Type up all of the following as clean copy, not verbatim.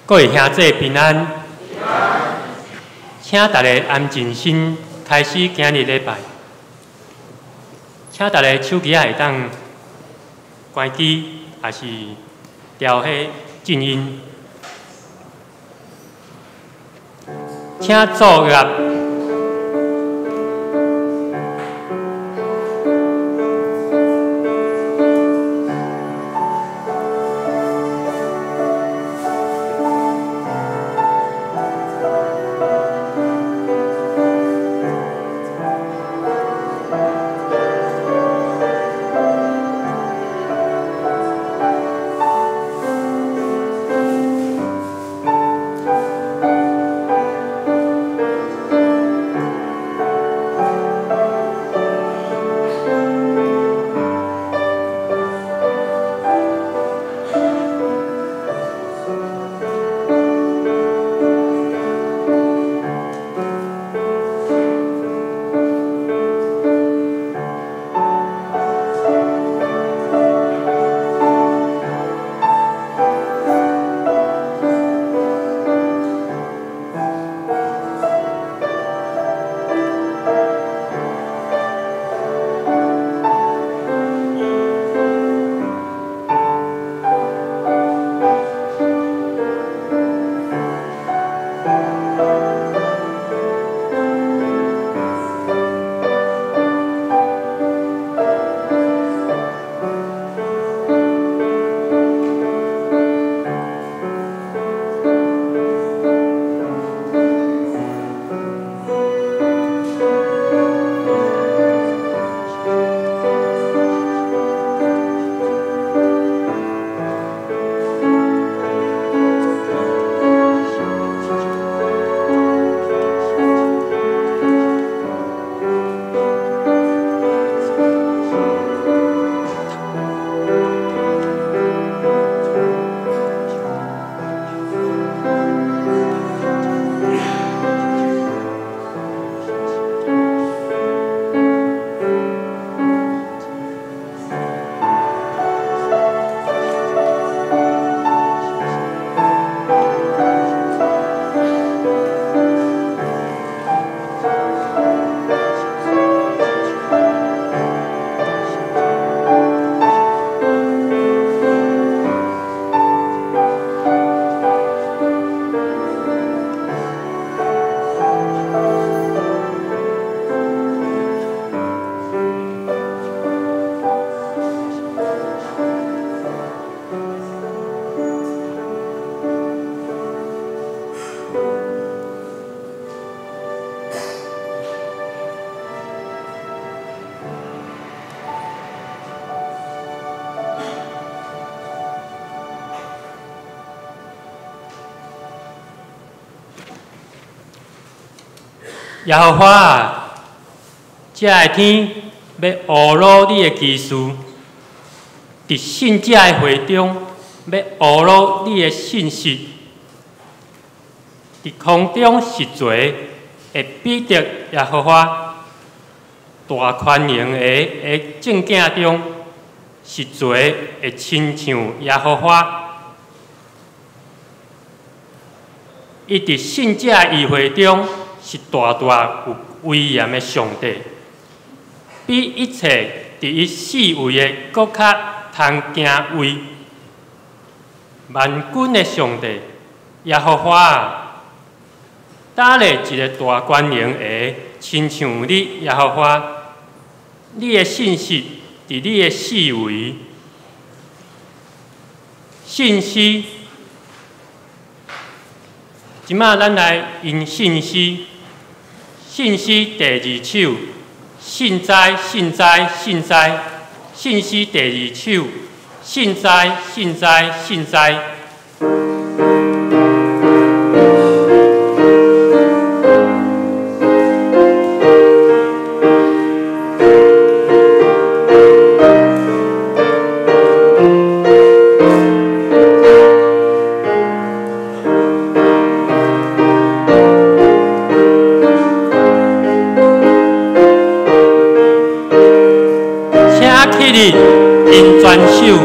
各位兄弟平安，请大家安静心，开始今日礼拜。请大家手机会当关机，还是调迄静音。请作乐。耶和华啊，这个天要侮辱你的奇事，伫信者的会中要侮辱你的信息，伫空中实罪会比得耶和华大宽容的证件中实罪会亲像耶和华，伊伫信者的议会中。是大大有威严的上帝，比一切伫伊四位的搁较通敬畏。万军的上帝耶和华啊，打咧一个大官人下，亲像你耶和华，你的信息伫你的四围，信息。即马咱来因信息。信息第二首，信哉信哉信哉，信息第二首，信哉信哉信哉。因专手。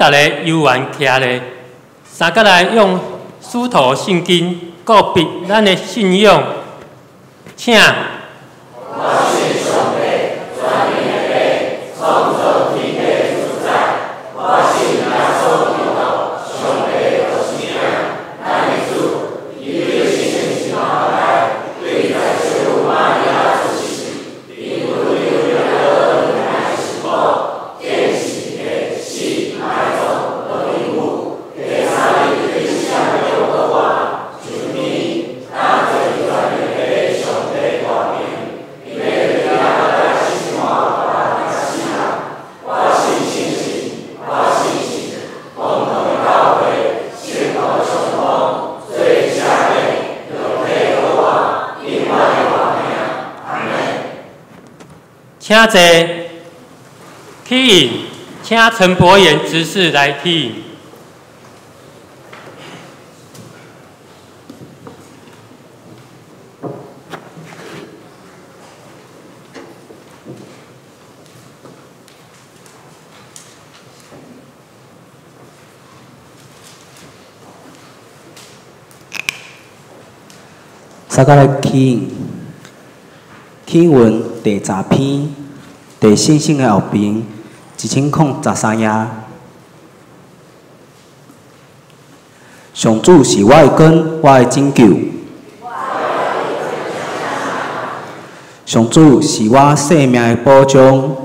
大家悠闲徛咧，三甲来用师徒圣经告别咱的信仰，请。我是上帝，全能的父，创造天地主宰。我是耶稣基督，上帝的子名，咱的主，伊的圣心后来，对在世有玛利亚出世，因为有了奶是否，见是的是埋葬的礼物，给上帝对象的有话，就你，当作一个人的上帝挂名，因为你的心话。请坐，起引，请陈伯言执事来起引。三甲来起引，起文第10篇，第信心的后边1013页。上主是我的根，我的拯救。上主是我生命的保障。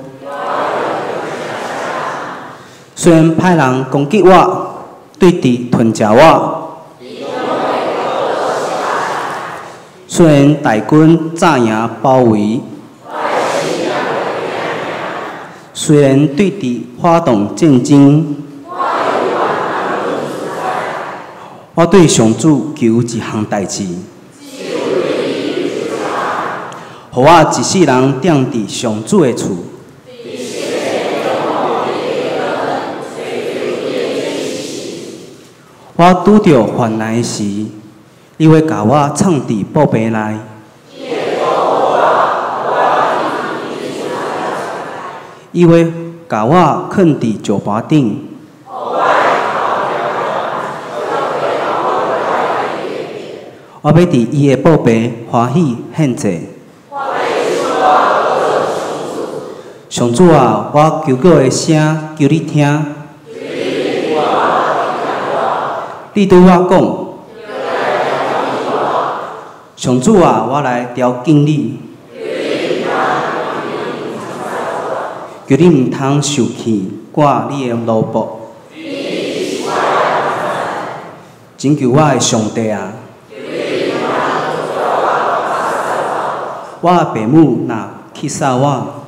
虽然歹人攻击我，对敌吞食我。虽然大军炸营包围，虽然对敌发动战争，我对上主求一项代志，互我一世人踮伫上主的厝。我拄着患难时，你会甲我藏伫宝贝内，伊会甲我藏伫石盘顶，我要伫伊的宝贝欢喜献祭。上主啊，我求告的声求你听，你对我讲。上主啊，我来朝敬你，求你毋通受气，挂你的奴仆，拯救我的上帝啊！我的父母若去杀我，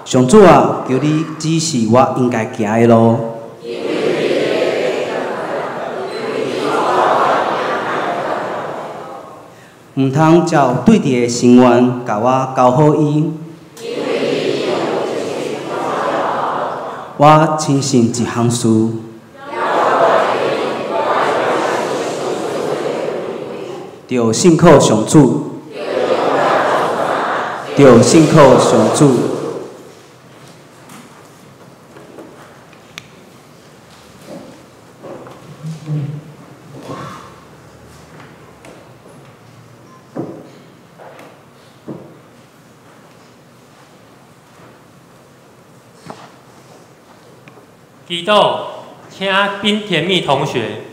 上主啊，求你指示我应该行的路。毋通照对敌的心愿，甲我交好伊。我轻信一项事，着信靠上主，着信靠上主。祈祷，请冰甜蜜同学。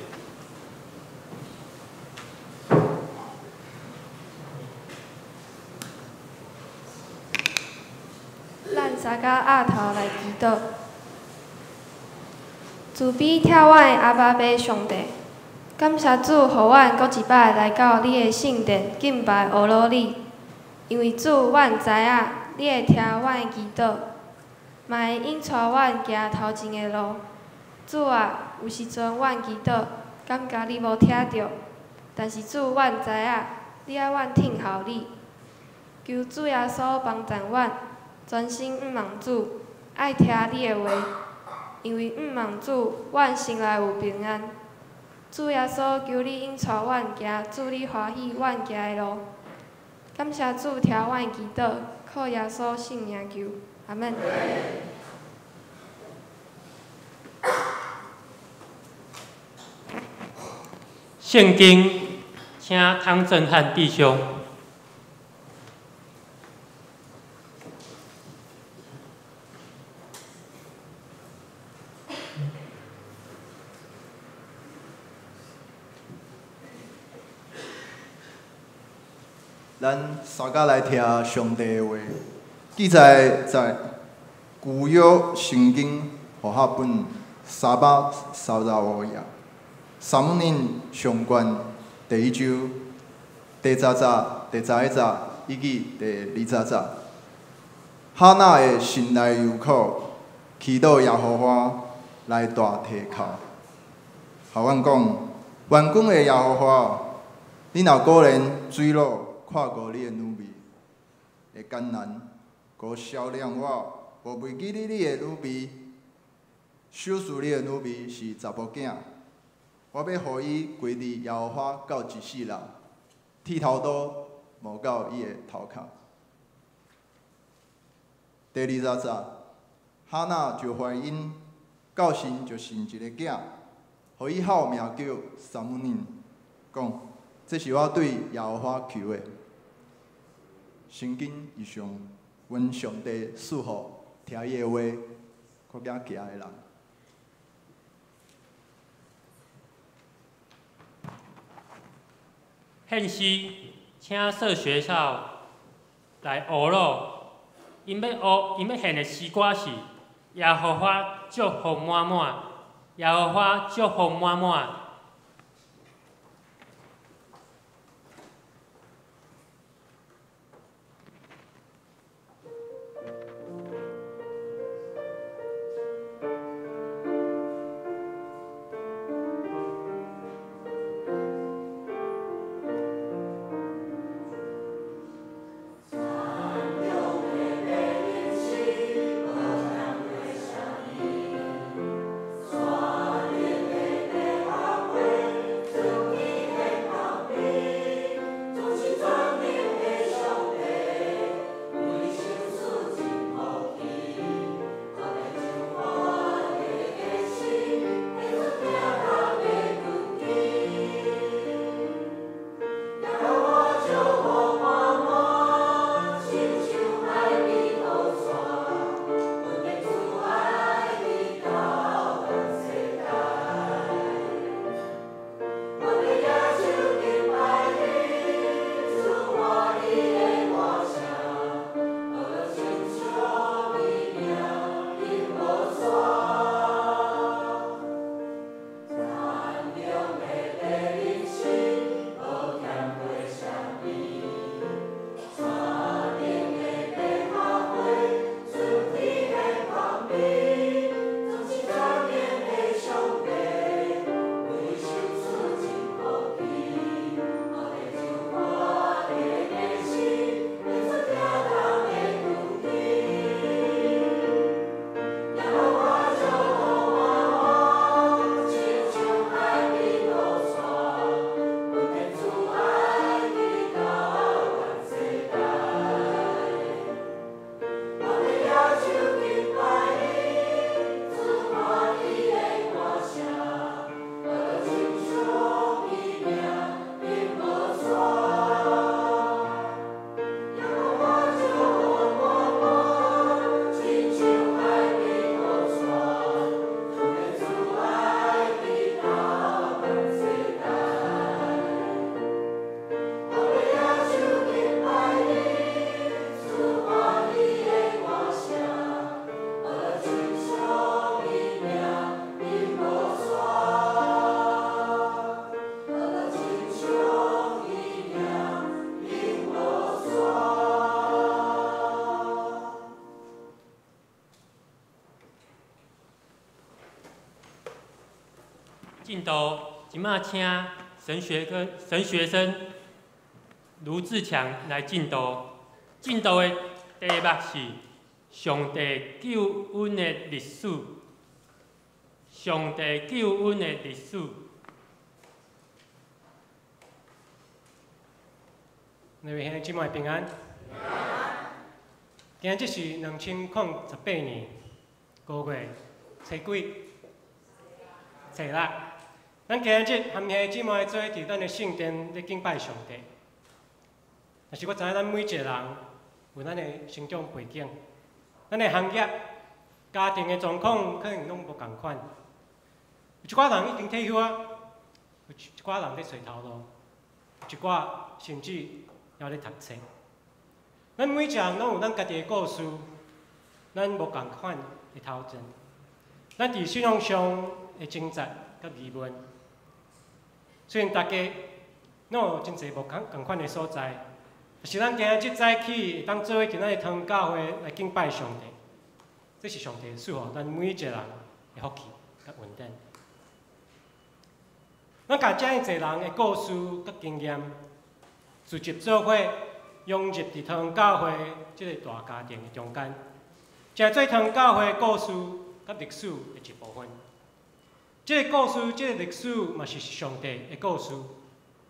咱三甲额头来祈祷。慈悲疼阮的阿爸爸上帝，感谢主，互阮搁一摆来到你的圣殿敬拜俄罗你。因为主，阮知影你会听阮的祈祷。嘛会引带阮行头前的路。主啊，有时阵阮祈祷，感觉你无听到，但是主，阮知影，你爱阮听候你。求主耶稣帮助阮，专心毋忘主，爱听你的话，因为毋忘主，阮心内有平安。主耶稣，求你引带阮行主你欢喜阮行的路。感谢主听阮的祈祷，靠耶稣圣名求，阿门。圣经，请汤正汉弟兄。咱三家来听上帝的话，记载在旧约圣经和合本335页，撒母耳上卷第1章第10节、第11节以及第20节。哈娜的心内忧苦，祈祷耶和华来大提靠。和阮讲，员工的耶和华，你若果然水路跨过你的女儿，会艰难，搁销量我，无袂记你的女儿，守住你的女儿是查某囝。我要互伊归伫耶和华到一世人，剃头刀无到伊的头壳。第20节，哈娜就怀孕，到神就生一个囝，互伊号名叫撒母耳，讲这是我对耶和华求的。圣经以上，阮上帝赐福听伊的话，搁惊行的人。献诗，请说学校来学咯。因要献的诗歌是耶和华祝福满满，耶和华祝福满满。进度，即马请神学生卢志强来进度。进度的题目是上帝救恩的历史。上帝救恩的历史。两位兄弟姊妹平安。今日是2018年5月初几？初六。咱今日含兄姊妹做伫咱的圣殿咧敬拜上帝。但是我知影咱每一个人有咱的成长背景，咱的行业、家庭的状况可能拢无共款。有一寡人已经退休啊，有一寡人咧找头路，有一寡甚至还咧读册。咱每一个人拢有咱家己的故事，咱无共款的头前。咱伫信仰上的挣扎甲疑问，虽然大家拢有真侪无共款的所在，但是咱今日早起会当做伙伫咱的堂教会来敬拜上帝，这是上帝赐予咱每一个人的福气甲稳定。咱甲遮尔侪人的故事甲经验，聚集做伙，融入伫堂教会即个大家庭的中间，成做堂教会的故事甲历史的一部分。即个故事、即个历史，嘛是上帝的故事，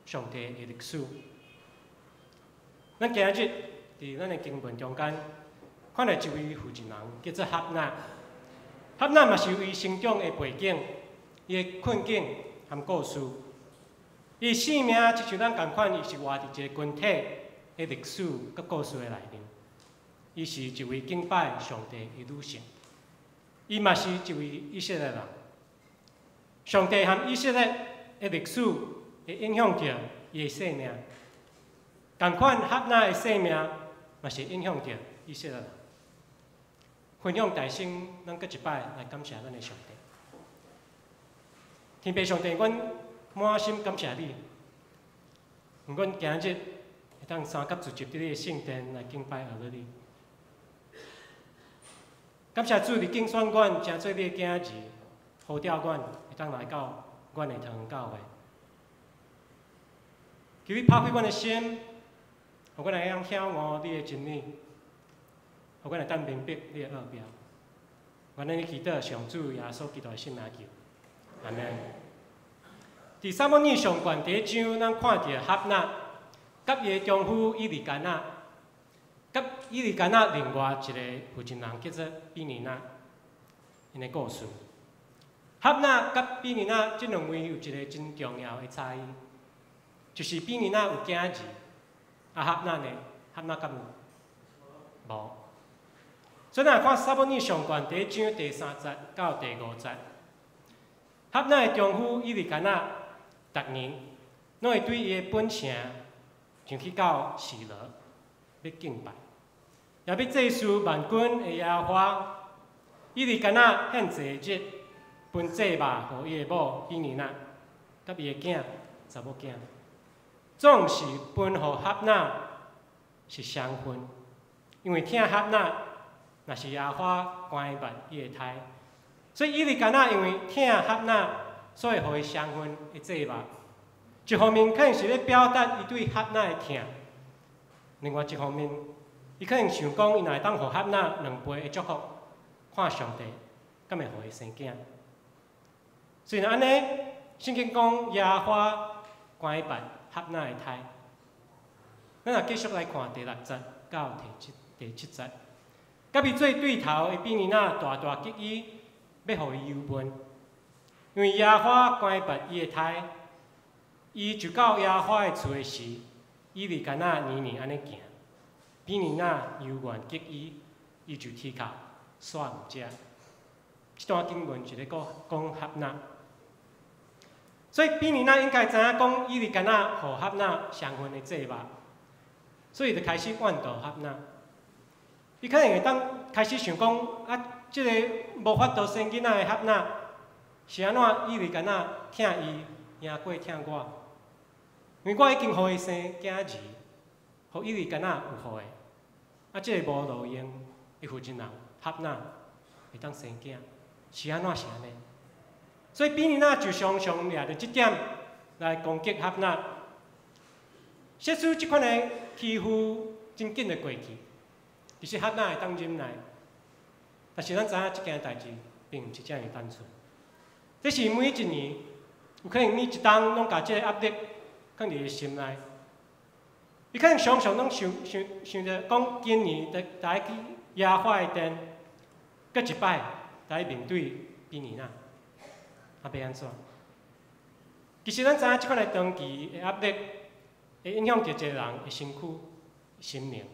上帝的历史。咱今日伫咱的经文中间，看到一位负责人叫做哈纳。哈纳嘛是伊成长的背景、伊的困境含故事。伊性命就像咱共款，伊是活伫一个群体的历史甲故事的内面。伊是一位敬拜上帝的女性，伊嘛是一位以色列人。上帝和以色列的历史会影响着伊的生命，同款哈纳的生命嘛是影响着以色列人。分享大声，咱搁一摆来感谢咱的上帝。天父上帝，阮满心感谢你，阮今日会当三甲聚集伫你的圣殿来敬拜阿罗你。感谢主，你竞选阮成做你的囝儿，呼召阮会当来到阮的堂教会。求你拍开阮的心，互阮会当晓悟你的真理，互阮会当明白你的奥妙。愿咱祈祷上主耶稣基督的圣名求，阿门。伫撒母耳上卷第1章，咱看到哈纳甲伊的丈夫以利加纳，甲以利加纳另外一个负责人叫做比尼纳，因的故事。哈纳甲比尼纳这两位有一个真重要的差异，就是比尼纳有囝儿，哈纳呢，哈纳敢有？无。所以咱看撒母耳上卷第1章第3节到第5节，哈纳的丈夫以利加纳，逐年拢会对伊的本城上去到示罗要敬拜，也要祭祀万军的耶和华。以利加纳献祭日，分祭肉予伊的某比尼纳，甲伊的囝查某囝，总是分予哈纳是双份，因为疼哈纳若是耶和华关捌伊的胎，所以以利加纳因为疼哈纳，所以予伊双份的祭肉。一方面可能是咧表达伊对哈纳的疼，另外一方面，伊可能想讲伊若会当予哈纳2倍的祝福，看上帝敢会予伊生囝。虽然安尼，圣经讲耶和华关捌哈纳的胎，咱若继续来看第6节到第7节，甲伊做对头的比尼纳大激伊，要予伊忧闷，因为耶和华关捌伊的胎。伊就到耶和华的厝的时，以利加纳年年安尼行，比尼纳幽怨激伊，伊就铁脚煞毋食。这段经文是咧讲哈纳，所以比尼纳应该知影讲以利加纳予哈纳双份的祭肉，所以就开始怨妒哈纳。伊可能会当开始想讲啊，即个无法度生囡仔的哈纳，是安怎以利加纳疼伊赢过疼我？因为我已经予伊生囝儿，予以利加纳有予的，啊，即个无路用的负责人哈纳会当生囝，是安怎是安尼？所以比尼纳就常常掠着即点来攻击哈纳，说出即款的欺负真紧的过去，其实哈纳会当忍耐，但是咱知影即件代志并毋是遮尔单纯，这是每一年有可能每一冬拢甲即个压力放伫伊心内，伊可能常常拢想着讲，今年来去耶和华的殿，搁一摆来面对比尼纳，啊要安怎？其实咱知影即款的长期的压力，会影响着一个人的身躯、心灵。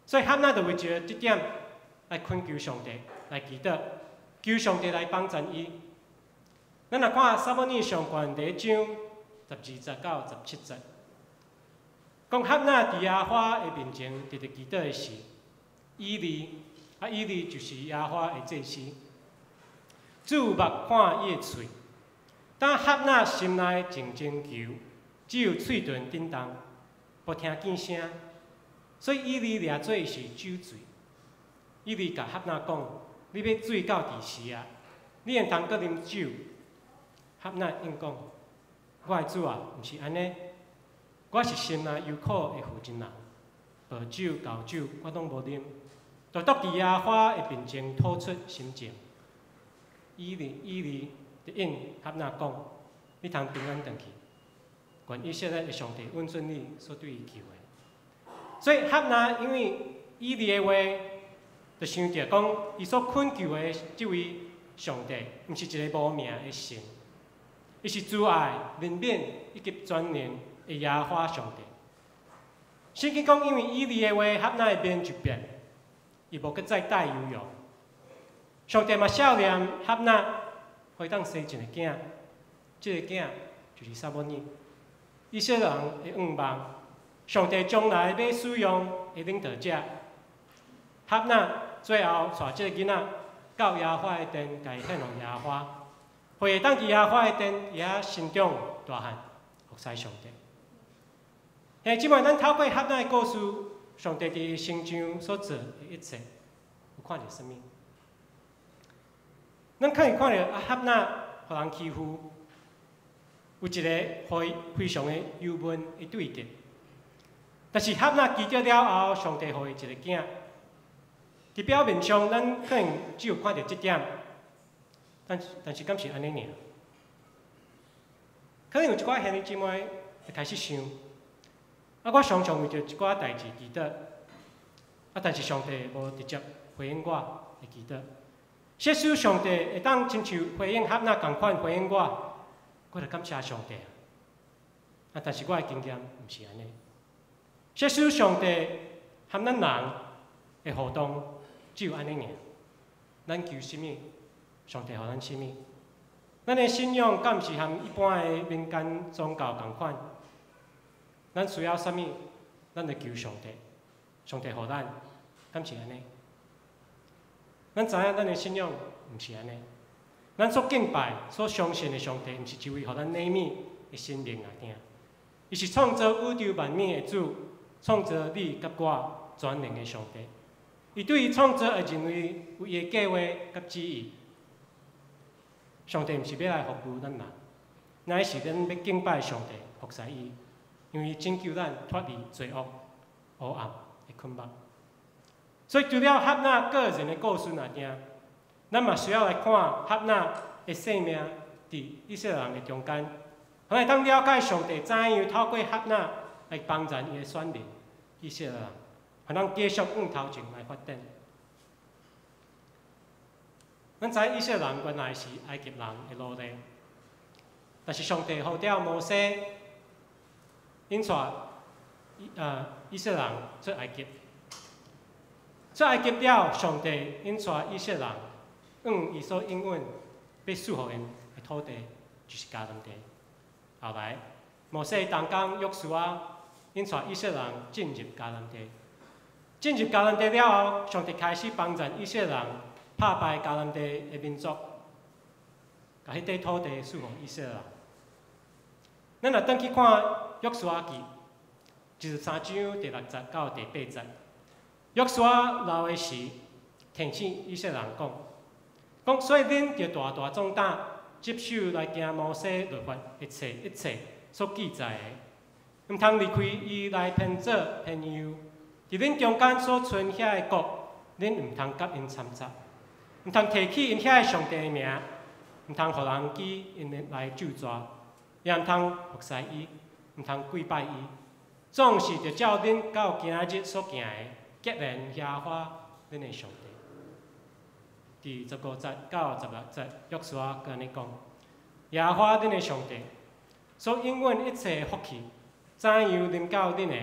所以哈那就为着这点来恳求上帝来祈祷，求上帝来帮助伊。咱若看撒母耳上卷第1章12节到17节，讲哈那伫亚花的面前直直祈祷的是以利就是亚花的祭司。主目看伊的喙，当哈那心内静静求，只有喙唇震动，无听见声。所以以利掠做是酒醉。以利甲哈那讲：你要醉到伫时啊？你会通搁啉酒？哈那应讲：我的主啊，毋是安尼，我是心内忧苦的负真人，薄酒厚酒我拢无啉，独独伫亚花的面前吐出心情。以利就应哈那讲：你通平安回去，愿以色列的上帝温顺你所对伊求的。所以哈那因为以利的话，就想着讲，伊所恳求的这位上帝，毋是一个无名的神，伊是慈爱、怜悯以及全能的耶和华上帝。圣经讲，因为以利的话，哈那的面就变，伊无搁再带忧忧。上帝嘛少年哈那，会当生一个囝，这个囝就是撒母耳。以色列人的愿望。上帝将来要使用的领导者，哈那最后带这个囡仔到耶和华的殿，家献予耶和华，会当伫耶和华的殿也成长大汉，服侍上帝。现即摆咱透过哈那的故事，上帝伫身上所做的一切，有看到什么？咱可以看到哈那互人欺负，有一个非常的忧闷的对敌。但是哈那祈祷了后，上帝予伊一个囝。伫表面上，咱可能只有看到这点，但是敢是安尼尔？可能有一寡兄弟姊妹会开始想，我常常为着一寡代志祈祷，但是上帝无直接回应我的祈祷。即使上帝会当亲像回应哈那共款回应我就感谢上帝但是我的经验毋是安尼。即使上帝和咱人的互动只有安尼尔，咱求什么，上帝予咱什么。咱的信仰敢毋是和一般的民间宗教同款？咱需要什么，咱就求上帝，上帝予咱，敢是安尼？咱知影咱的信仰毋是安尼，咱所敬拜、所相信的上帝，毋是一位予咱怜悯的神灵来听，伊是创造宇宙万物的主。创造你甲我全能的上帝，伊对于创造的人类有伊的计划甲旨意。上帝毋是要来服务咱人，乃是咱要敬拜上帝、服侍伊，因为伊拯救咱脱离罪恶、黑暗的捆绑。所以除了哈那个人的故事来听，咱嘛需要来看哈那的生命伫以色列人的中间，咱会当了解上帝怎样透过哈那来帮助伊的选民以色列人，互咱继续往头前来发展。咱知以色列人原来是埃及人的奴隶，但是上帝呼召摩西引带以色列人出埃及。出埃及了，上帝引带以色列人往伊所应允要赐予因的土地，就是迦南地。后来，摩西同工约书亚引带以色列人进入迦南地。进入迦南地了后，上帝开始帮助以色列人打败迦南地的民族，把迄块土地赐予以色列人。咱若转去看约书亚记，23章第6节到第8节。约书亚老的时，提醒以色列人讲，所以恁着大大壮胆，接受来行摩西律法一切所记载的，毋通离开伊来偏左偏右。伫恁中间所存遐的国，恁毋通甲因参杂，毋通提起因遐的上帝的名，毋通互人记因来咒詛，也毋通服侍伊，毋通跪拜伊，总是着照恁到今日所行的。结连耶和华恁的上帝，第15节到16节，约书亚跟你讲：耶和华恁的上帝，所应允一切福气，怎样临到恁的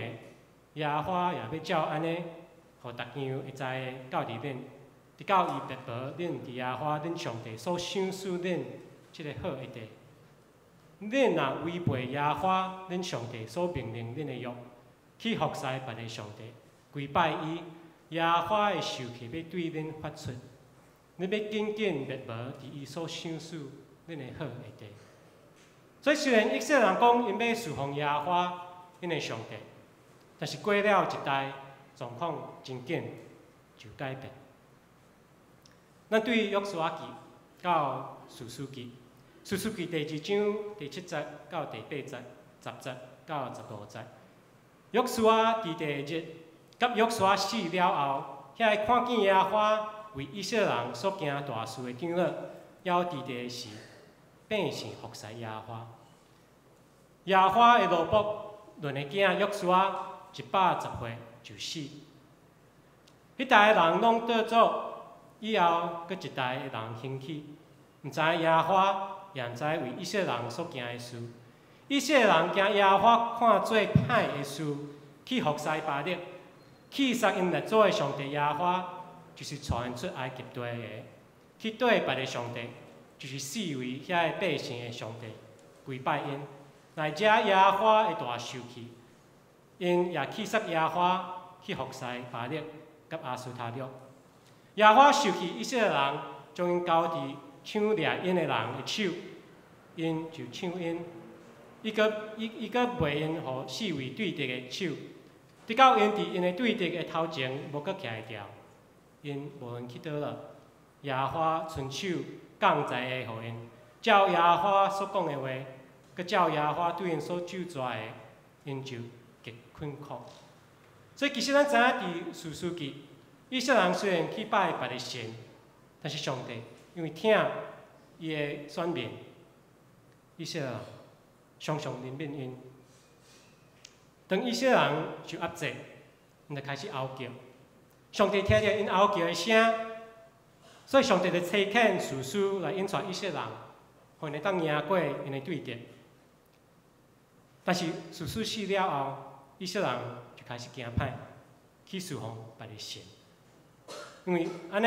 耶和华也要照安尼，互逐样会知的教伫恁，直到伊别无恁伫耶和华恁上帝所赏赐恁即个好的地。恁若违背耶和华恁上帝所命令恁的约，去服侍别个上帝，跪拜伊，耶和华的受气要对恁发出，恁要紧紧别无伫伊所赏赐恁的好的地。所以虽然以色列人讲因要侍奉耶和华因的上帝，但是过了一代，状况真紧就改变。咱对约书亚记到士师记，士师记第2章第7节到第8节、10节到15节。约书亚伫第日，甲约书亚死了后，遐个看见耶和华为以色列人所行大事的长老，还伫第时变成服侍耶和华。耶和华的奴仆论的囝约书亚110岁就死。迄代的人拢倒走，以后佫一代的人兴起，毋知耶和华，也毋知为以色列人所行的事。以色列人惊耶和华看做歹的事，去服侍巴力，去杀因列祖的上帝耶和华，就是传出埃及地的，去对别个上帝，就是视为遐个百姓的上帝，跪拜因，来遮耶和华的大受气。因也去杀耶和华，去服侍巴力甲阿斯塔略。耶和华受气以色列人，将因交伫抢掠因的人的手，因就抢因。伊阁袂因互四位对敌的手，直到因伫因的对敌的头前无阁徛会牢，因无论去倒落。耶和华伸手降灾下互因，照耶和华所讲的话，阁照耶和华对因所咒诅的，因就极困苦。所以其实咱知影伫士师记，以色列人虽然去拜别个神，但是上帝因为听伊的选民，以色列人常常怜悯因。当以色列人受压制，因就开始嗷叫。上帝听着因嗷叫的声，所以上帝就差遣士师来引带以色列人，互因当赢过因的对敌。但是士师死了后，以色列人就开始惊歹，去侍奉别个神。因为安尼，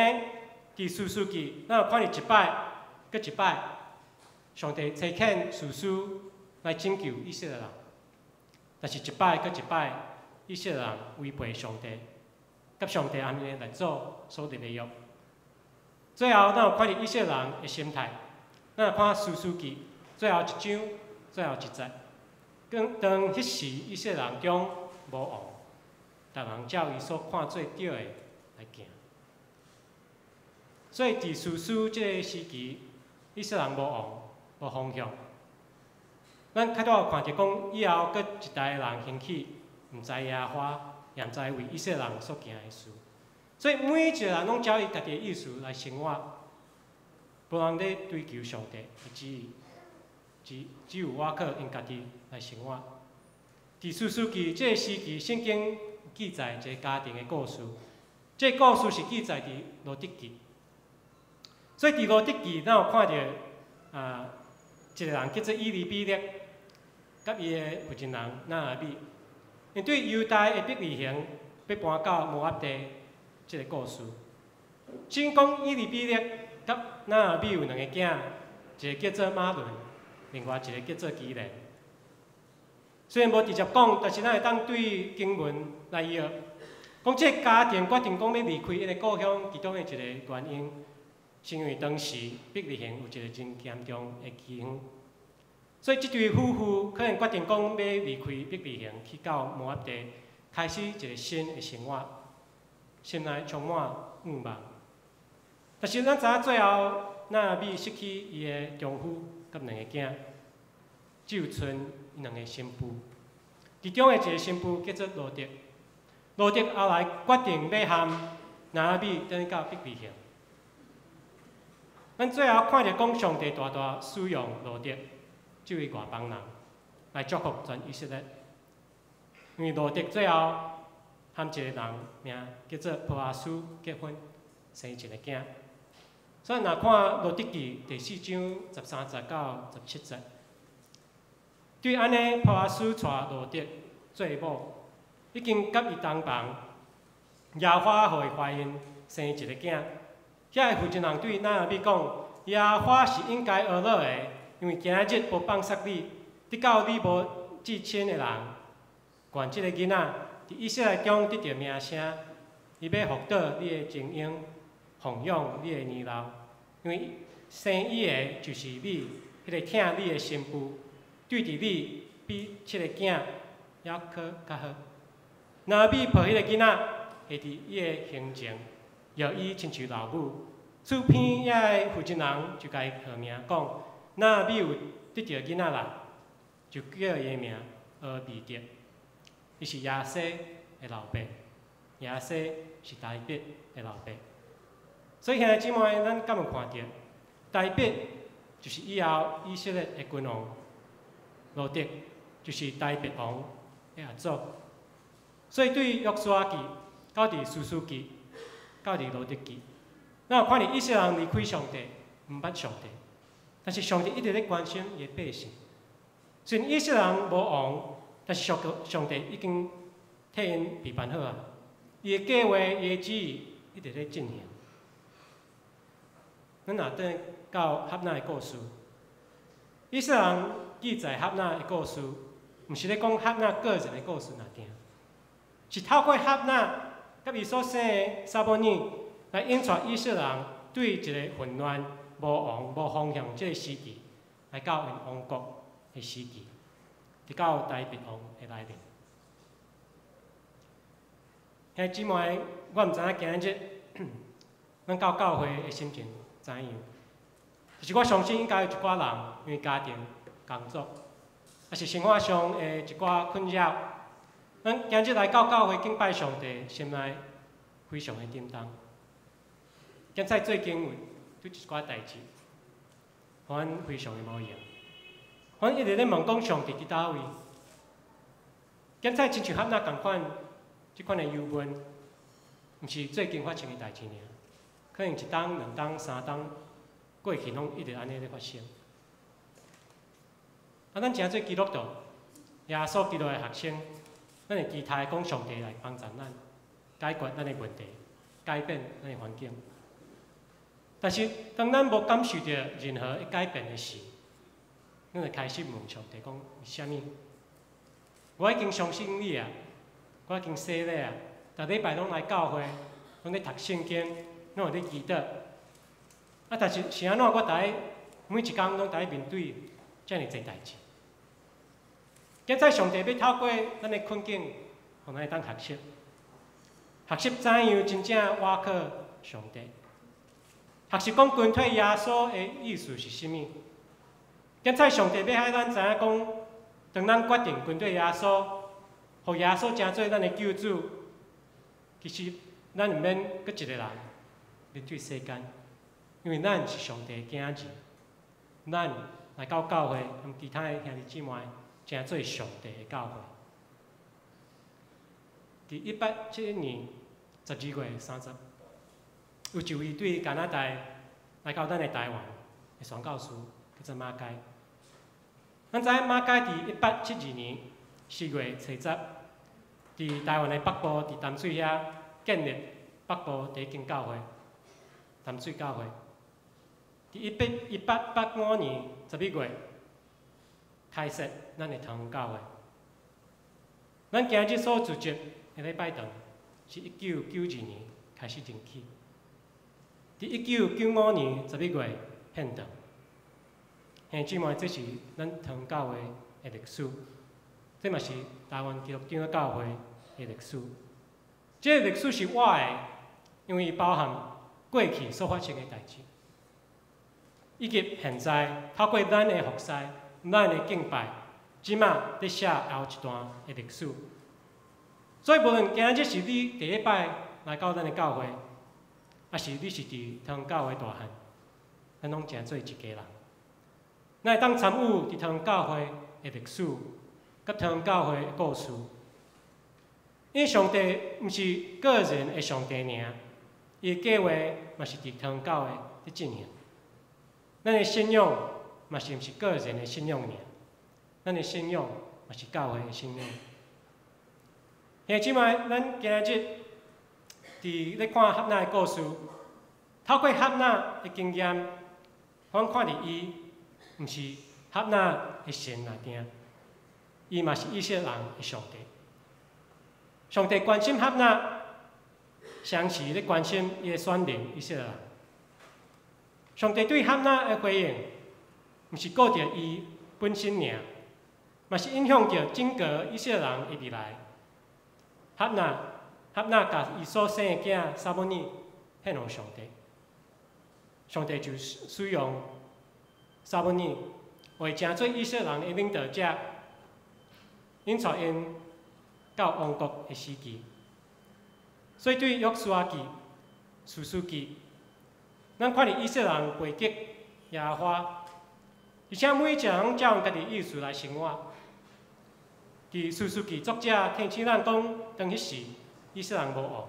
伫士师记，咱有看到一摆搁一摆，上帝差遣士师来拯救以色列人，但是一摆搁一摆，以色列人违背上帝，甲上帝安尼列祖所立的约。最后，咱有看到以色列人的心态，咱有看士师记最后一章最后一节。当迄时以色列人中无王，逐人照伊所看做对的来行。所以伫士师即个时期，以色列人无王，无方向。咱较早有看着讲，以后阁一代人兴起，毋知耶和华，也毋知为以色列人所行的事。所以每一个人拢照伊家己的意思来生活，无人咧追求上帝的旨意。只有我靠因家己来生活。伫士师记这个时期，圣经记载一个家庭的故事。这个故事是记载伫罗得记。所以伫罗得记，咱有看到一个人叫做以利比勒，甲伊的负责人拿俄米，因对犹大的伯利恒要搬到摩押地这个故事。先讲以利比勒甲拿俄米有2个囝，一个叫做马伦。另外一个叫做基连，虽然无直接讲，但是咱会当对经文来译，讲这个家庭决定讲要离开因的故乡，其中的一个原因，是因为当时伯利恒有一个真严重的饥荒，所以这对夫妇可能决定讲要离开伯利恒，去到摩押地，开始一个新的生活，心内充满盼望。但是咱知影最后，拿俄米失去伊的丈夫。甲2个囝，只有剩伊2个新妇。其中的一个新妇叫做罗德。罗德后来决定要含拿俄米转到伯利恒。咱最后看着讲上帝大大使用罗德这位外邦人来祝福全以色列，因为罗德最后含一个人名叫做波阿斯结婚，生一个囝。所以，若看《罗得记》第4章13节到17节，对安尼波阿斯带罗德做某，已经甲伊同房，亚花互伊怀孕生一个囝。遐个负责人对拿尔比讲，亚花是应该学乐的，因为今日无放杀你，得到你无至亲的人，管即个囡仔伫以色列中得到名声，伊要福岛你的精英，奉养你的年老，因为生伊的就是你，迄个疼你的新妇，对伫你比即个囝还可较好。拿尔比抱迄个囡仔，下伫伊的胸前，摇伊亲像老母。厝边遐个负责人就甲伊号名讲，拿尔比有得到囡仔啦，就叫伊的名俄比德。伊是亚西的老爸，亚西是大伯的老爸。所以现在姊妹，咱敢有看到，大伯就是以后以色列的君王，罗德就是大伯王的阿祖。所以对约书亚记，到伫士师记，到伫罗德记，咱有看到以色列人离开上帝，毋捌上帝，但是上帝一直咧关心伊的百姓。虽然以色列人无王，但是上帝已经替因备办好啊，伊的计划、伊的旨意一直咧进行。咱若等到哈纳的故事，以色列人记载哈纳的故事，毋是咧讲哈纳个人的故事，是透过哈纳甲伊所生的撒母耳来引出以色列人对一个混乱、无王、无方向这个时期，来到因王国的时期，直到大灭亡的来临。兄弟姊妹，我毋知影今日咱到教会的心情怎样？就是我相信应该有一寡人因为家庭、工作，也是生活上的一寡困扰，咱今日来到教会敬拜上帝，心内非常的震动。现在最近有一寡代志，互阮非常的无用。阮一直咧问讲上帝伫倒位？现在亲像哈纳共款，即款的忧闷，毋是最近发生的代志尔，可能一冬、两冬、三冬过去，拢一直安尼咧发生。咱诚做基督徒，耶稣基督的学生，咱会期待讲上帝来帮助咱，解决咱的问题，改变咱的环境。但是，当咱无感受到任何改变的时，咱就开始问上帝讲：为虾米？我已经相信你啊，我已经洗礼啊，逐礼拜拢来教会，拢咧读圣经，拢有咧祈祷。啊，但是是安怎？我每一工拢面对遮尔侪代志。现在上帝要透过咱的困境，互咱当学习怎样真正倚靠上帝。学习讲跟退耶稣的意思是甚物？现在上帝要海咱知影讲，当咱决定跟退耶稣，互耶稣成做咱的救主，其实咱毋免搁一个人面对世间，因为咱是上帝的囝儿，咱来到教会，和其他的兄弟姊妹，成做上帝的教会。伫1871年12月30。有一位对加拿大来到咱的台湾的宣教师，叫做马偕。咱知马偕伫1872年4月初10，伫台湾的北部，伫淡水遐建立北部第一间教会——淡水教会。伫1885年11月开设咱的桃园教会。咱今日所组织的礼拜堂，是1992年开始登记。伫1995年11月献堂，兄弟姊妹，这是咱桃园教会的历史，这嘛是台湾基督长教会的历史。这个历史是我的，因为伊包含过去所发生的代志，以及现在透过咱的服侍、咱的敬拜，即马咧写后一段的历史。所以无论今日是你第一摆来到咱的教会，还是你是伫桃园教会大汉，咱拢诚做一家人。咱会当参与伫桃园教会的历史，甲桃园教会的故事。因为上帝毋是个人的上帝尔，伊的计划嘛是伫桃园教会伫进行。咱的信仰嘛是毋是个人的信仰尔，咱的信仰嘛是教会的信仰。现即摆咱今日伫咧看哈娜的故事，透过哈娜的经验，阮看伫伊毋是哈娜的神来定，伊嘛是以色列人的上帝。上帝关心哈娜，相似咧关心伊的选民以色列人。上帝对哈娜的回应，毋是顾着伊本身尔，嘛是影响着整个以色列人的未来。哈娜甲伊所生的囝撒母耳献予上帝，上帝就使用撒母耳为成做以色列人的领导者，引带因到王国的时期。所以对约书亚记、士师记，咱看到以色列人背击耶和华，而且每一个人照用家己意思来生活。伫士师记作者提醒咱讲，当迄时以色列人无恶，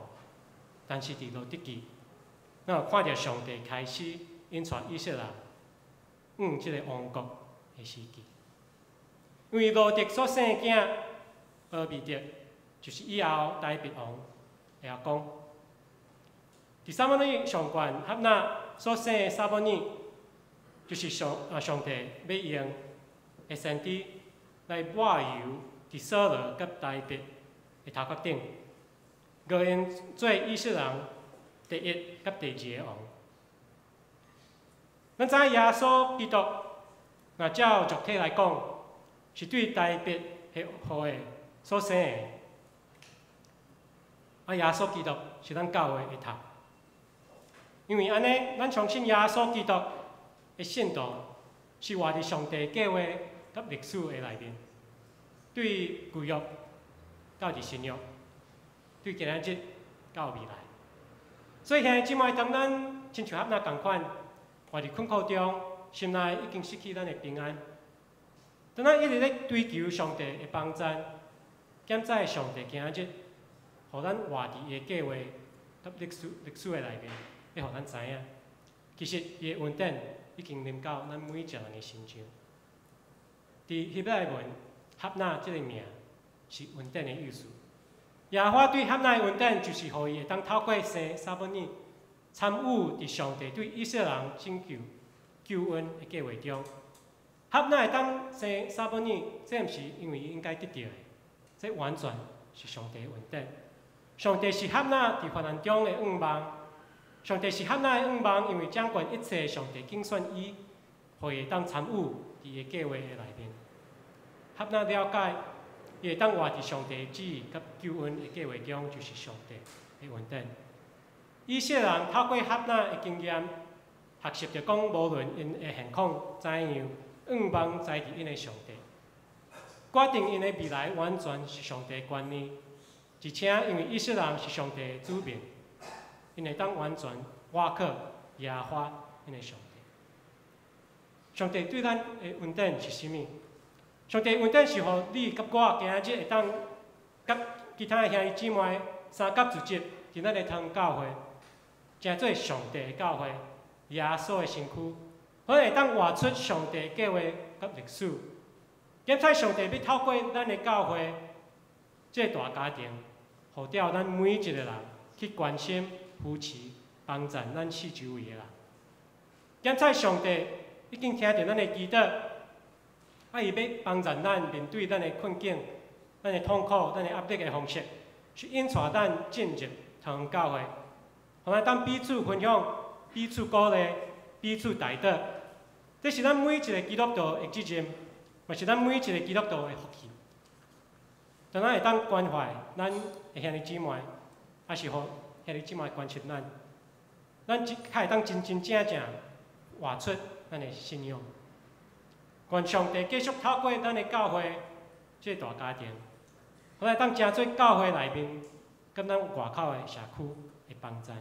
但是伫罗得记，咱有看到上帝开始引带以色列人即个王国的时期。因为罗得所生的囝俄米德，就是以后大卫王的阿公。第撒母耳上悬哈娜所生的撒母耳，就是上帝要用的先知来抹油伫扫罗甲大卫的头壳顶，叫因做以色列人第一甲第二个王。咱知影耶稣基督，若照俗体来讲，是对大卫的后裔所生的。耶稣基督是咱教会的头，因为安尼，咱相信耶稣基督的信徒是活伫上帝计划甲历史的内面。对旧约到伫新约，对今仔日到未来。所以现在即摆当咱亲像哈娜共款，活伫困苦中，心内已经失去咱的平安。当咱一直咧追求上帝的帮助，检查上帝今仔日，互咱活伫伊的计划甲历史的内面，要互咱知影，其实伊的恩典已经临到咱每一个人的身上。伫希伯来文，哈娜这个名是恩典的意思。耶和华对哈娜的恩典，就是互伊会当透过生撒母耳，参与伫上帝对以色列人拯救恩的计划中。哈娜会当生撒母耳，这毋是因为伊应该得到的，这完全是上帝的恩典。上帝是哈娜伫患难中的仰望，上帝是哈娜的仰望，因为掌管一切，上帝竞选伊，互伊会当参与伫伊的计划的内面。哈娜了解，伊会当活伫上帝的旨意甲救恩的计划中，就是上帝的恩典。以色列人透过哈娜的经验，学习着讲，无论因的现况怎样，仰望在伫因的上帝，决定因的未来完全是上帝的管理。而且因为以色列人是上帝的子民，因会当完全倚靠耶和华因的上帝。上帝对咱的恩典是甚物？上帝恩典是互你甲我今仔日会当，甲其他的兄弟姊妹三甲组织，伫咱的堂教会，成做上帝的教会，耶稣的身躯，咱会当活出上帝的计划甲历史。检查上帝要透过咱的教会，这大家庭，互调咱每一个人去关心、扶持、帮助咱四周围的人。检查上帝已经听到咱的祈祷。伊要帮助咱面对咱的困境、咱的痛苦、咱的压力的方式，去引带咱进入堂教会，互咱当彼此分享、彼此鼓励、彼此带导。这是咱每一个基督徒的责任，嘛是咱每一个基督徒的福气。当咱会当关怀咱的兄弟姊妹，还是互兄弟姊妹关心咱，咱才会当真正活出咱的信仰。愿上帝继续透过咱的教会这大家庭，互咱当成做教会内面，甲咱外口的社区的帮助。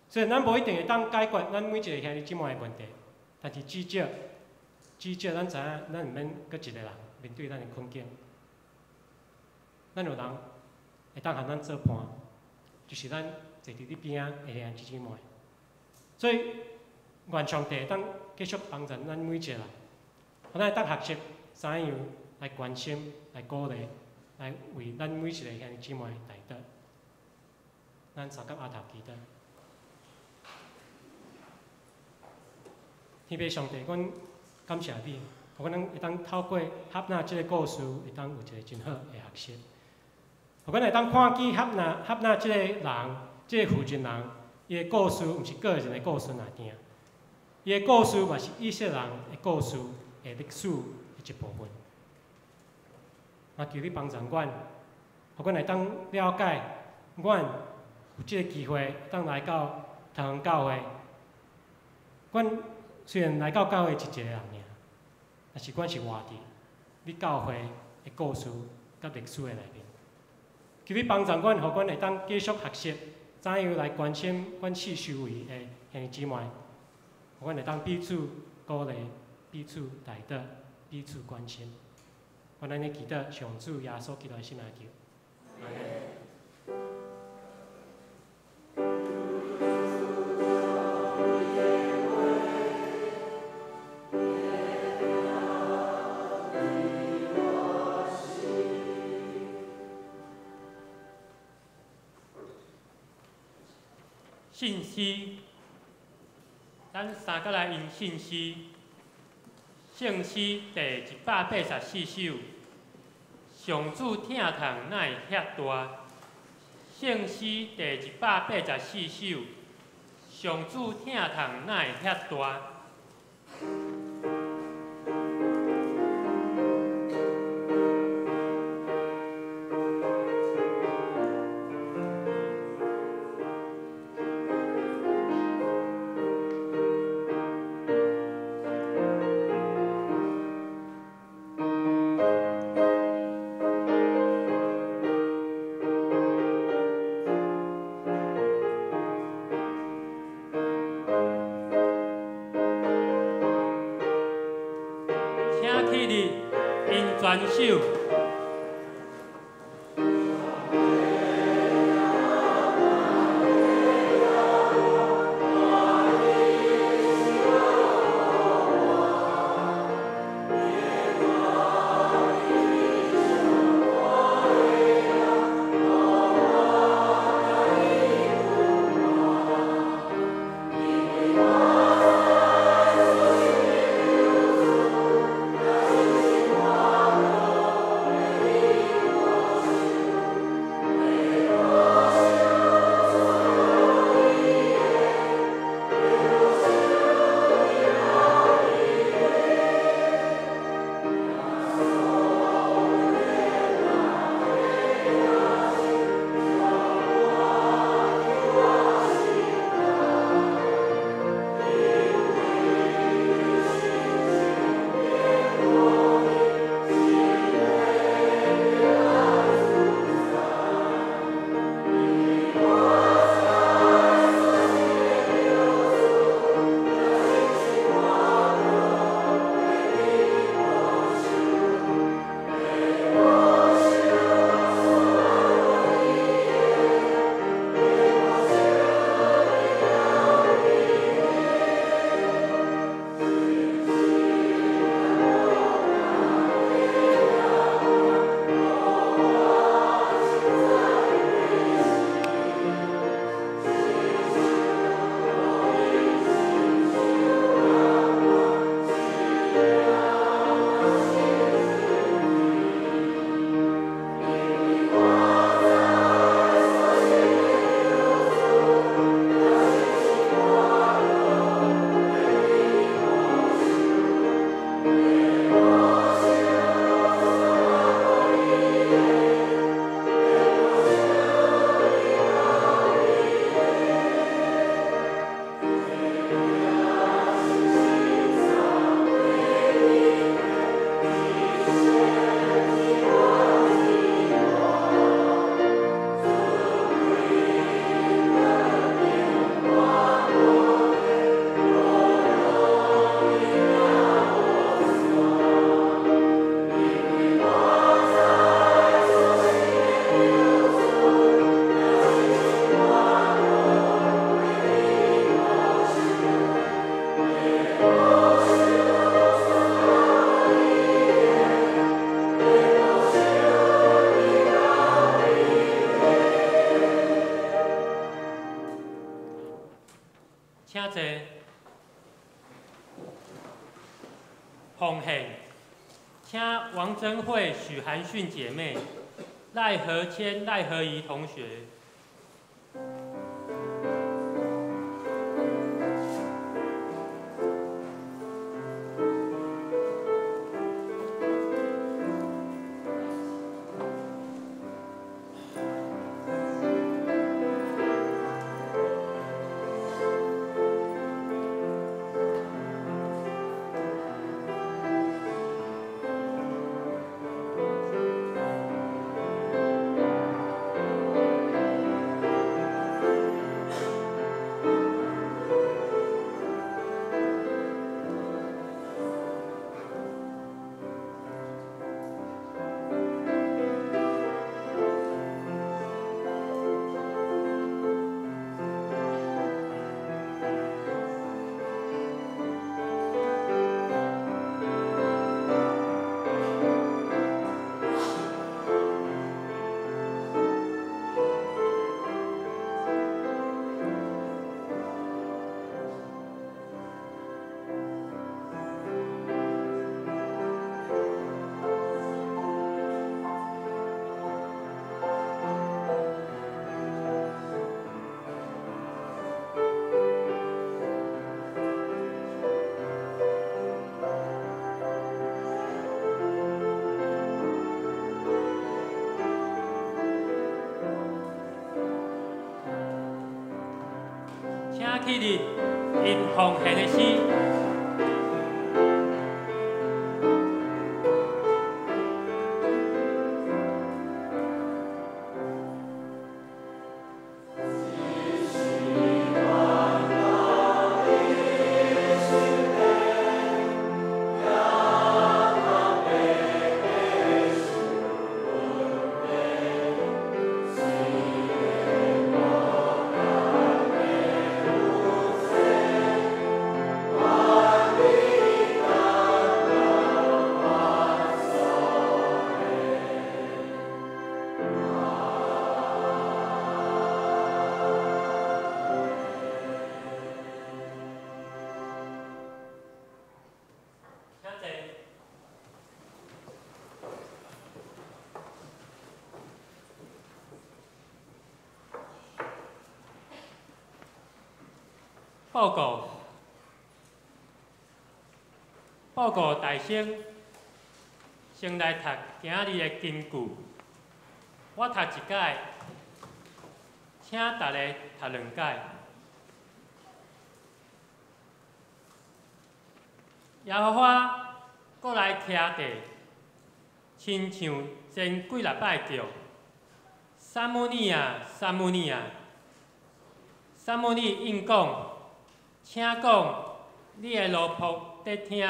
虽然咱无一定会当解决咱每一个兄弟姊妹的问题，但是至少咱知影，咱毋免搁一个人面对咱的困境。咱有人会当和咱做伴，就是咱坐伫你边仔的兄弟姊妹。所以，愿上帝当继续帮助咱每一个人。互咱会当学习怎样来关心、来鼓励、来为咱每一个兄弟姊妹代祷。咱三甲阿头祈祷。天父上帝，阮感谢你，互阮会当透过合纳即个故事，会当有一个真好的学习。互阮会当看见合纳即个人，即个负责人，伊的故事毋是个人的故事而定，伊的故事嘛是以色列人的故事的历史的一部分。啊，求你帮助阮，互阮会当了解，阮有即个机会当来到台湾教会，阮虽然来到教会一个人尔，但是阮是活伫你教会的故事甲历史的内面。求你帮助阮，互阮会当继续学习，怎样来关心阮四周围的兄弟姊妹，互阮会当彼此鼓励、彼此代祷、彼此关心。阮安尼祈祷，上主耶稣基督的圣名求。阿门。信息，咱三个来用信息。圣诗第184首，上主疼痛哪会遐大？圣诗第184首，上主疼痛哪会遐大？全首。奉献，请王珍慧、许涵训姐妹、赖和谦、赖和怡同学。请起立，因奉献的诗。报告大生，先来读今日的金句。我读一解，请大家读两解。耶和华搁来徛地，亲像前几礼拜叫撒母耳啊，撒母耳啊。撒母耳应讲，请讲，你的奴仆在听。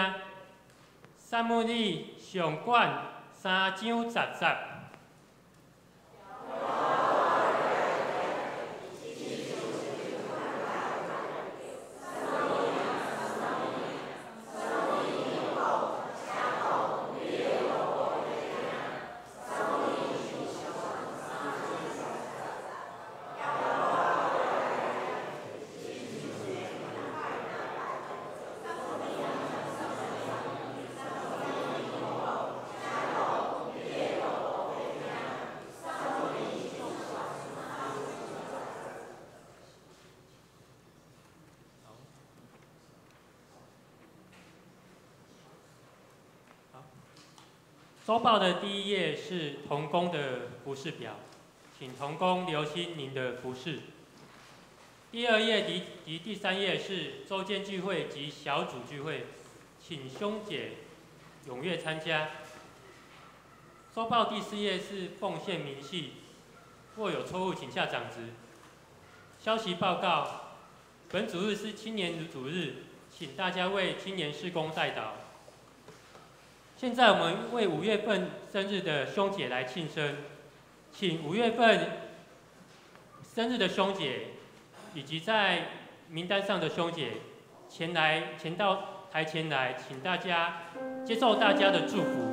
撒母耳上管三章10节。周报的第一页是同工的服事表，请同工留心您的服事。第二页及第三页是周间聚会及小组聚会，请兄姐踊跃参加。周报第4页是奉献明细，若有错误请下长职。消息报告，本主日是青年主日，请大家为青年事工代祷。现在我们为5月份生日的兄姐来庆生，请5月份生日的兄姐以及在名单上的兄姐前到台前来，请大家接受大家的祝福。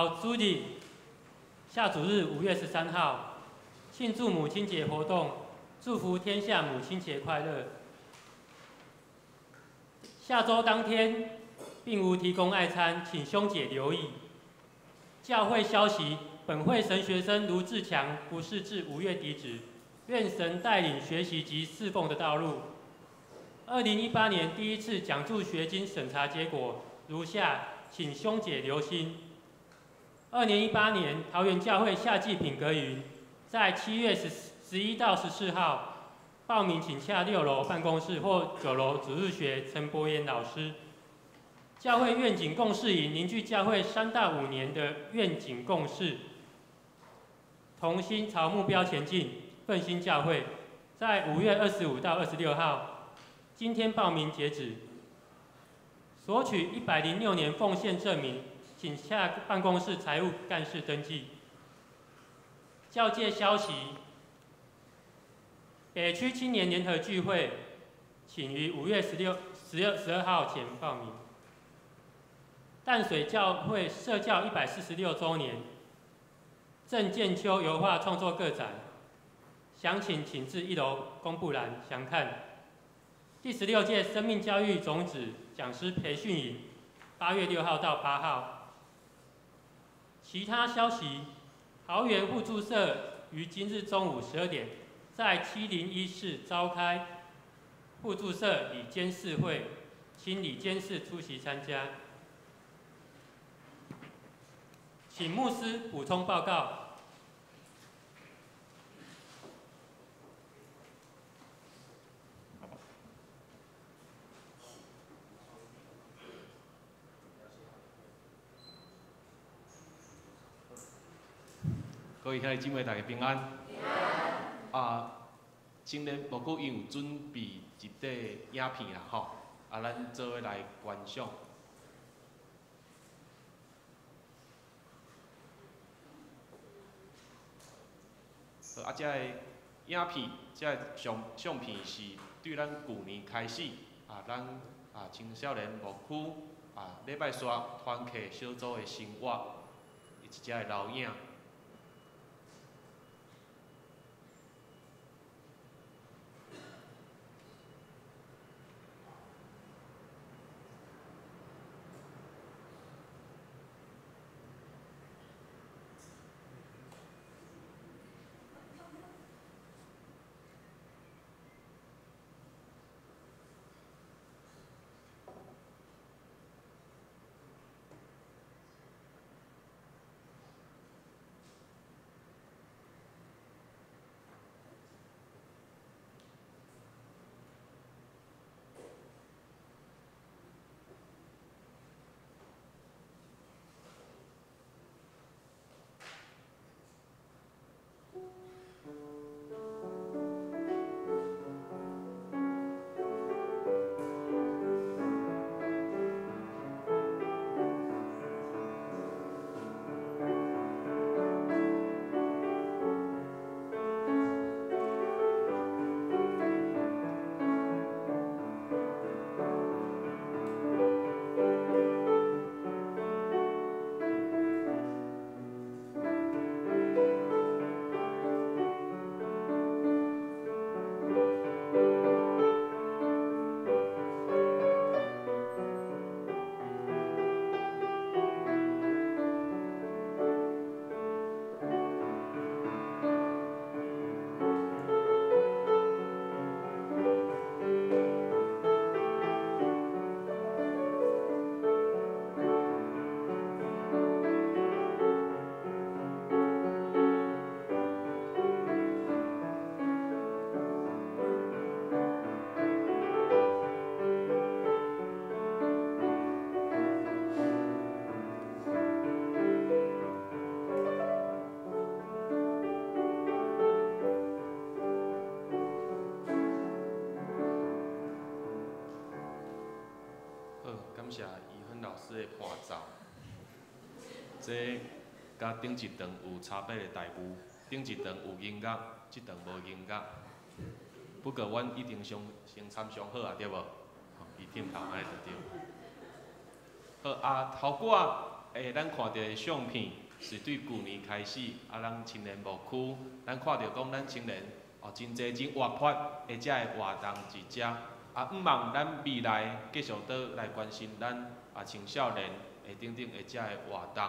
后主日下主日5月13号庆祝母亲节活动，祝福天下母亲节快乐。下周当天并无提供爱餐，请兄姐留意。教会消息，本会神学生卢志强不是至5月底止，愿神带领学习及侍奉的道路。2018年第一次讲助学金审查结果如下，请兄姐留心。2018年桃园教会夏季品格营，在7月11到14号报名，请洽6楼办公室或9楼主日学陈博言老师。教会愿景共事营凝聚教会3到5年的愿景共事，同心朝目标前进，奋兴教会，在5月25到26号，今天报名截止。索取106年奉献证明，请洽办公室财务干事登记。教界消息，北区青年联合聚会，请于5月12号前报名。淡水教会社教146周年，郑建秋油画创作个展，详情请至1楼公布栏详看。第16届生命教育种子讲师培训营，8月6号到8号。其他消息，桃园互助社于今日中午12点在701室召开互助社理监事会，请理监事出席参加。请牧师补充报告。各位兄弟姊妹，大家平安。今日无过因有准备一块影片啦，吼，咱做伙来观赏。这个影片，这个相片是对咱旧年开始，咱青少年牧区礼拜三团契小组的生活，一只的留影。这甲顶一段有差别的台舞，顶一段有音乐，这段无音乐。不过阮一定先参详好啊，对无？伊点头安尼就对。好头歌咱看到的相片是对旧年开始咱青年牧区，咱看到讲咱青年真济真活泼，而且会活动一只毋望咱未来继续倒来关心咱青少年等等而且会活动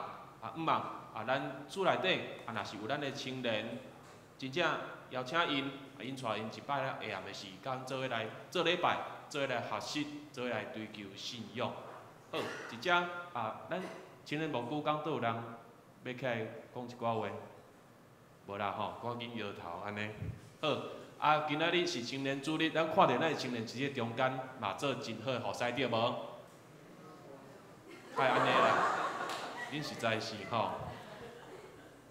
毋望咱厝内底若是有咱的青年，真正邀请因带因一摆下暗的时间做伙来做礼拜，做伙来学习，做伙来追求信仰。好，一只咱青年牧区讲倒有人要起来讲一寡话，无啦吼，赶紧摇头安尼。好，今仔日是青年主日，咱看到咱的青年伫个中间嘛做真好的服侍对无？爱安尼啦，恁实在是吼。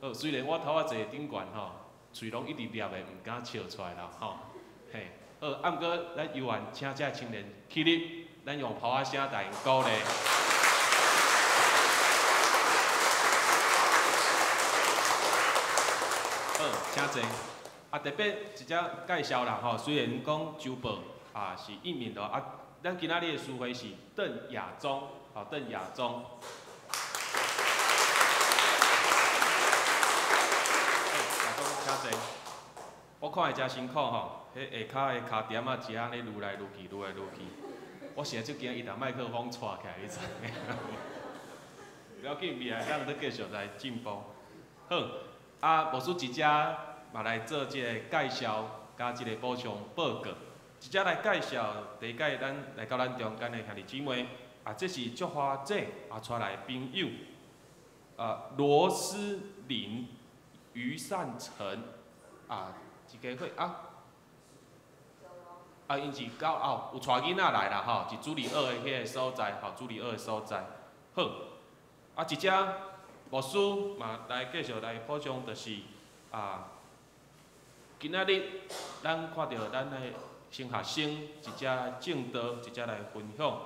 好，虽然我头仔坐顶悬吼，喙拢一直捏的，毋敢笑出来啦吼。嘿，好，毋过咱游完请遮青年起立，咱用炮仔声来鼓励。好，请坐。特别一只介绍啦吼，虽然讲周报是印面咯，咱今仔日的书会是邓亚忠，邓亚忠。亚忠，请坐。我看会真辛苦吼，迄下骹的骹点只安尼愈来愈去，愈来愈去。我现在就惊伊把麦克风带起来，你知影？不要紧，未来咱再继续来进步。好，无输一只。嘛来做即个介绍，加即个补充报告。一只来介绍，第一届咱来到咱中间的兄弟姊妹，这是竹花姐带来的朋友，罗思玲、于善成，一家伙因是到有带囡仔来啦吼，是主理二的迄个所在，主理二的所在。好，一只牧师嘛来继续来补充，就是今仔日，咱看到咱的新学生一只正道，一只来分享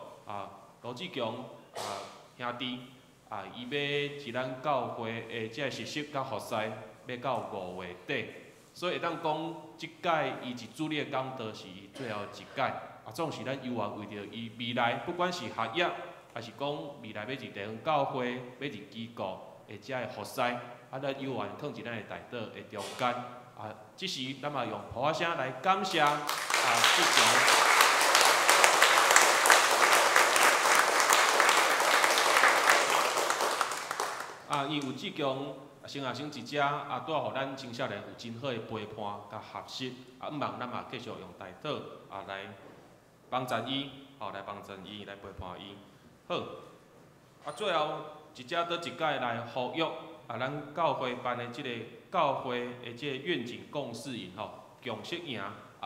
罗志强兄弟伊要是咱教会的即个实习甲服侍，要到5月底，所以会当讲即届伊是主力的讲道是最后一届，总是咱有缘为着伊未来，不管是学业，还是讲未来要入地方教会，要入机构的即个服侍，咱有缘放伫咱的大道的中间。即时咱嘛用普仔声来感谢志强。伊有志强新学生一只带互咱青少年有真好的陪伴甲学习，毋望咱嘛继续用大道来帮助伊，来帮助伊来陪伴伊。好，最后一只倒一届来呼吁咱教会办的即个。教会的即个愿景共事营共适营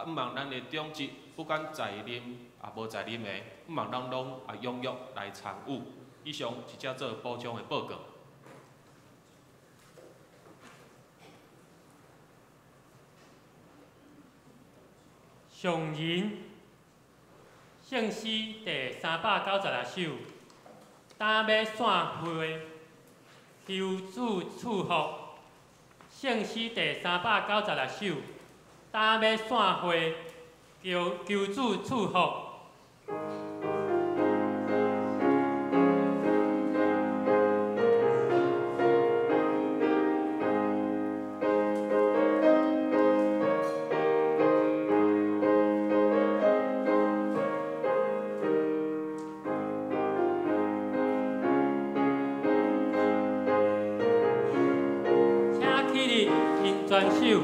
毋望咱的长职不管在任无在任的，毋望咱拢踊跃来参与。以上是只做补充的报告。上人圣诗第396首，当要散会，求主赐福。圣诗第396首，当要散会，求主赐福。专首。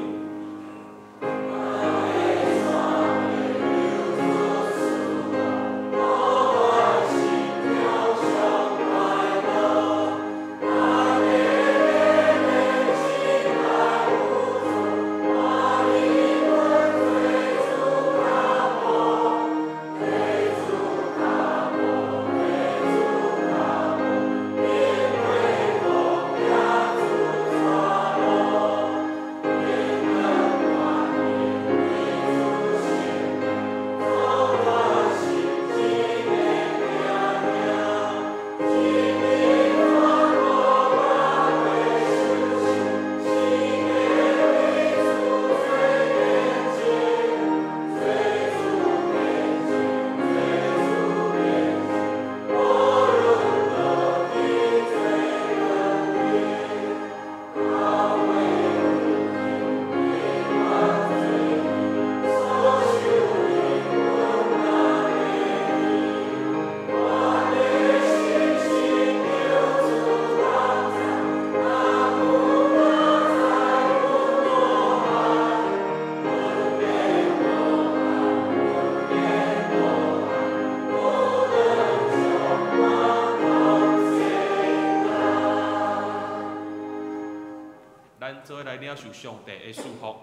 咱做伙来领受上帝的祝福。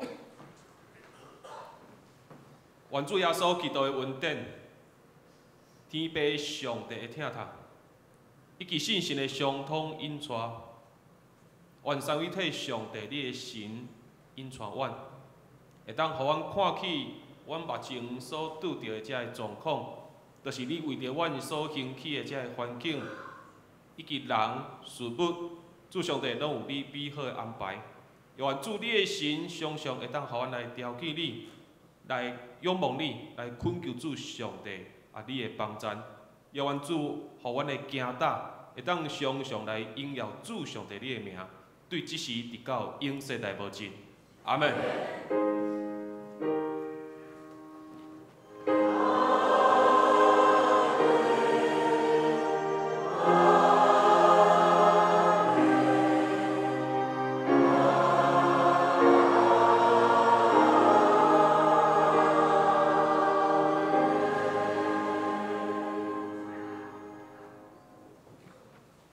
愿主耶稣基督的恩典、天父上帝的疼痛，以及信心的相通引带，愿三位一体上帝你的神引带阮，会当互阮看起阮目前所拄着的这个状况，就是你为着阮所兴起的这个环境，以及人事物，主上帝拢有你美好的安排。也愿主你的神常常会当互阮来调起你，来仰望你，来恳求主上帝你的帮助。也愿主互阮的行踏会当常常来荣耀主上帝你的名，对即时直到永世来无尽。阿门。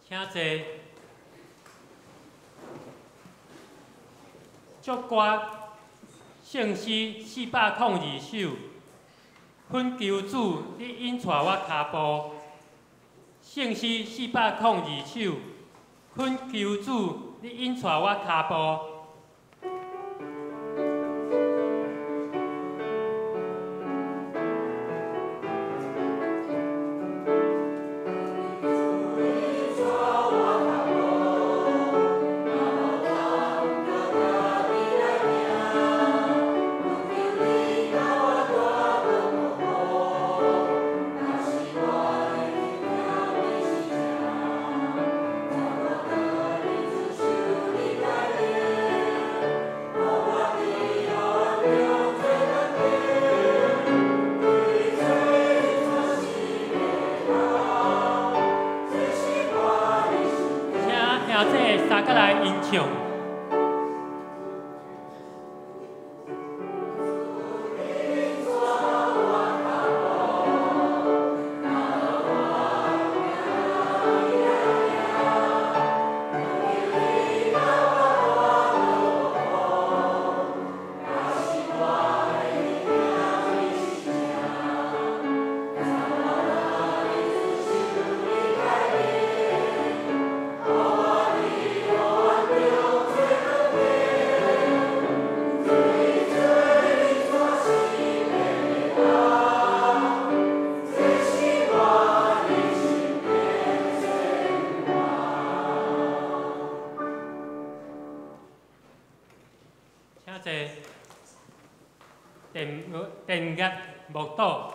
请坐。祝歌圣诗402首，恳求主你引带我脚步。圣诗402首，恳求主你引带我脚步。三个来吟唱。电乐木岛。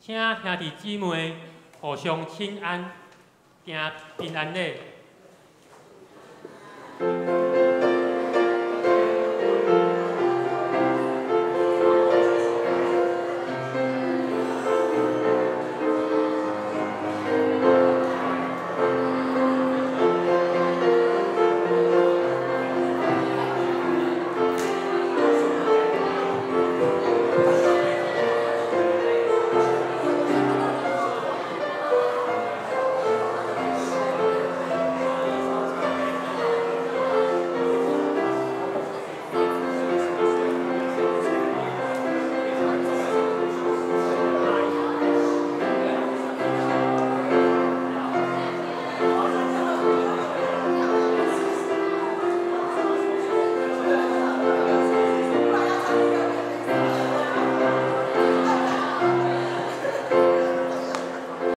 请兄弟姊妹互相请安，行平安礼。